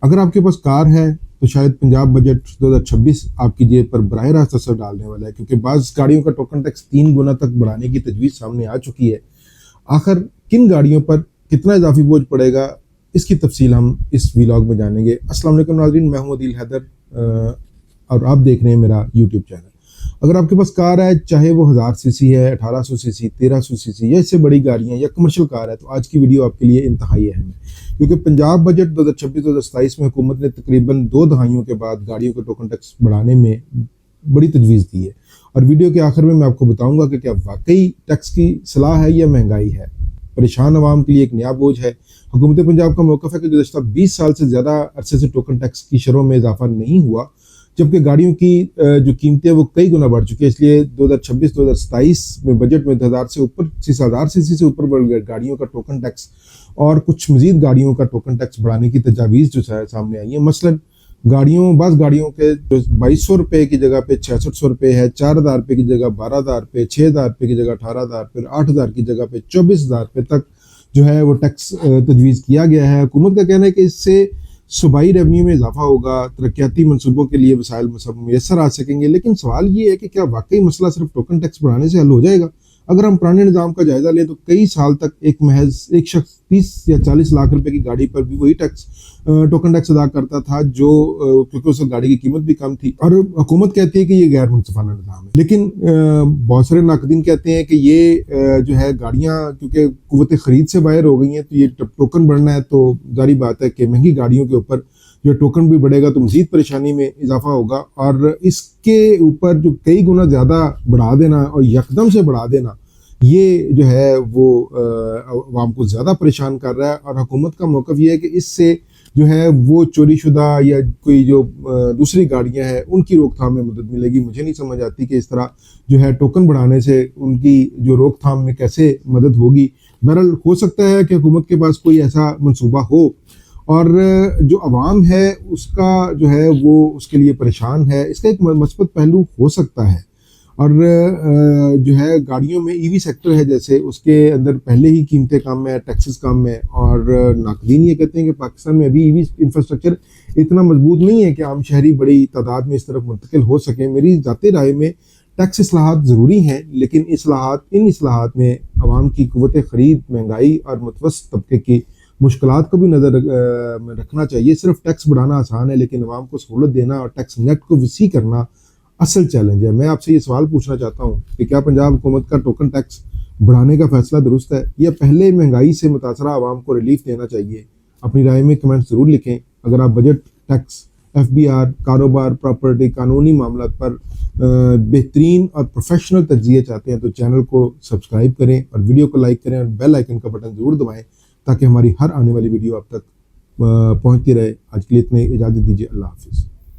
अगर आपके पास कार है तो शायद पंजाब बजट 2026 आपकी जेब पर बराह रास्त असर डालने वाला है, क्योंकि बाज़ गाड़ियों का टोकन टैक्स 3 गुना तक बढ़ाने की तजवीज़ सामने आ चुकी है। आखिर किन गाड़ियों पर कितना इजाफी बोझ पड़ेगा, इसकी तफसील हम इस व्लॉग में जानेंगे। अस्सलाम वालेकुम नाज़रीन, मैं हूं अदील हैदर और आप देख रहे हैं मेरा यूट्यूब चैनल। अगर आपके पास कार है, चाहे वो 1000 सीसी है, 1800 सीसी, 1300 सीसी या इससे बड़ी गाड़ियां या कमर्शियल कार है, तो आज की वीडियो आपके लिए इंतहाई अहम है, क्योंकि पंजाब बजट 2026-2027 में हुकूमत ने तकरीबन 2 दहाइयों के बाद गाड़ियों के टोकन टैक्स बढ़ाने में बड़ी तजवीज़ दी है। और वीडियो के आखिर में मैं आपको बताऊंगा कि क्या वाकई टैक्स की सलाह है या महंगाई है। परेशान आवाम के लिए एक नया बोझ है। हुकूमत पंजाब का मौक़िफ़ है कि गुज़श्ता 20 साल से ज़्यादा अरसे से टोकन टैक्स की शरहों में इजाफा नहीं हुआ, जबकि गाड़ियों की जो कीमतें वो कई गुना बढ़ चुकी है। इसलिए 2026-2027 में बजट में 1000 सीसी से ऊपर गाड़ियों का टोकन टैक्स और कुछ मजीद गाड़ियों का टोकन टैक्स बढ़ाने की तजावीज़ जो सामने आई है। मसलन बाज़ गाड़ियों के 2200 रुपये की जगह पे 6600 रुपये है, 4000 रुपये की जगह 12000 रुपये, 6000 रुपये की जगह 18000, फिर 8000 की जगह पे 24000 रुपये तक जो है वो टैक्स तजवीज़ किया गया है। हुकूमत का कहना है कि इससे सूबाई रेवन्यू में इजाफा होगा, तरक्याती मनसूबों के लिए वसाइल मैसर आ सकेंगे। लेकिन सवाल ये है कि क्या वाकई मसला सिर्फ टोकन टैक्स बढ़ाने से हल हो जाएगा? अगर हम पुराने निज़ाम का जायजा लें तो कई साल तक एक शख्स 30 या 40 लाख रुपए की गाड़ी पर भी वही टोकन टैक्स अदा करता था, जो क्योंकि उस गाड़ी की कीमत भी कम थी। और हुकूमत कहती है कि ये गैर मुनसिफाना निज़ाम है, लेकिन बहुत सारे नाकदीन कहते हैं कि ये जो है गाड़ियाँ क्योंकि कुव्वत खरीद से बाहर हो गई हैं, तो ये टोकन बढ़ना है तो जारी बात है कि महंगी गाड़ियों के ऊपर जो टोकन भी बढ़ेगा तो मज़ीद परेशानी में इजाफा होगा। और इसके ऊपर जो कई गुना ज़्यादा बढ़ा देना और यकदम से बढ़ा देना, ये जो है वो आवाम को ज़्यादा परेशान कर रहा है। और हुकूमत का मौक़िफ़ ये है कि इससे जो है वो चोरीशुदा या कोई जो दूसरी गाड़ियां हैं उनकी रोकथाम में मदद मिलेगी। मुझे नहीं समझ आती कि इस तरह जो है टोकन बढ़ाने से उनकी जो रोकथाम में कैसे मदद होगी। बहरहाल हो सकता है कि हुकूमत के पास कोई ऐसा मंसूबा हो और जो अवाम है उसका जो है वो उसके लिए परेशान है। इसका एक मस्बत पहलू हो सकता है। और जो है गाड़ियों में ईवी सेक्टर है, जैसे उसके अंदर पहले ही कीमतें कम है, टैक्सेस कम है। और नाक़दीन ये कहते हैं कि पाकिस्तान में अभी ईवी इंफ्रास्ट्रक्चर इतना मजबूत नहीं है कि आम शहरी बड़ी तादाद में इस तरफ मुंतकिल हो सकें। मेरी ज़ाती राय में टैक्स इस्लाहात ज़रूरी हैं, लेकिन इन इस्लाहात में आवाम की क़ुव्वत ख़रीद, महंगाई और मुतवस्सित तबके की मुश्किलात को भी नज़र में रखना चाहिए। सिर्फ टैक्स बढ़ाना आसान है, लेकिन आवाम को सहूलत देना और टैक्स नेट को वसी करना असल चैलेंज है। मैं आपसे ये सवाल पूछना चाहता हूँ कि क्या पंजाब हुकूमत का टोकन टैक्स बढ़ाने का फैसला दुरुस्त है, या पहले महंगाई से मुतासरा आवाम को रिलीफ देना चाहिए? अपनी राय में कमेंट ज़रूर लिखें। अगर आप बजट, टैक्स, FBR, कारोबार, प्रॉपर्टी, कानूनी मामला पर बेहतरीन और प्रोफेशनल तज्ज़िये चाहते हैं तो चैनल को सब्सक्राइब करें और वीडियो को लाइक करें और बेल आइकन का बटन ज़रूर दबाएँ, ताकि हमारी हर आने वाली वीडियो आप तक पहुँचती रहे। आज के लिए इतने इजाज़त दीजिए। अल्लाह हाफिज़।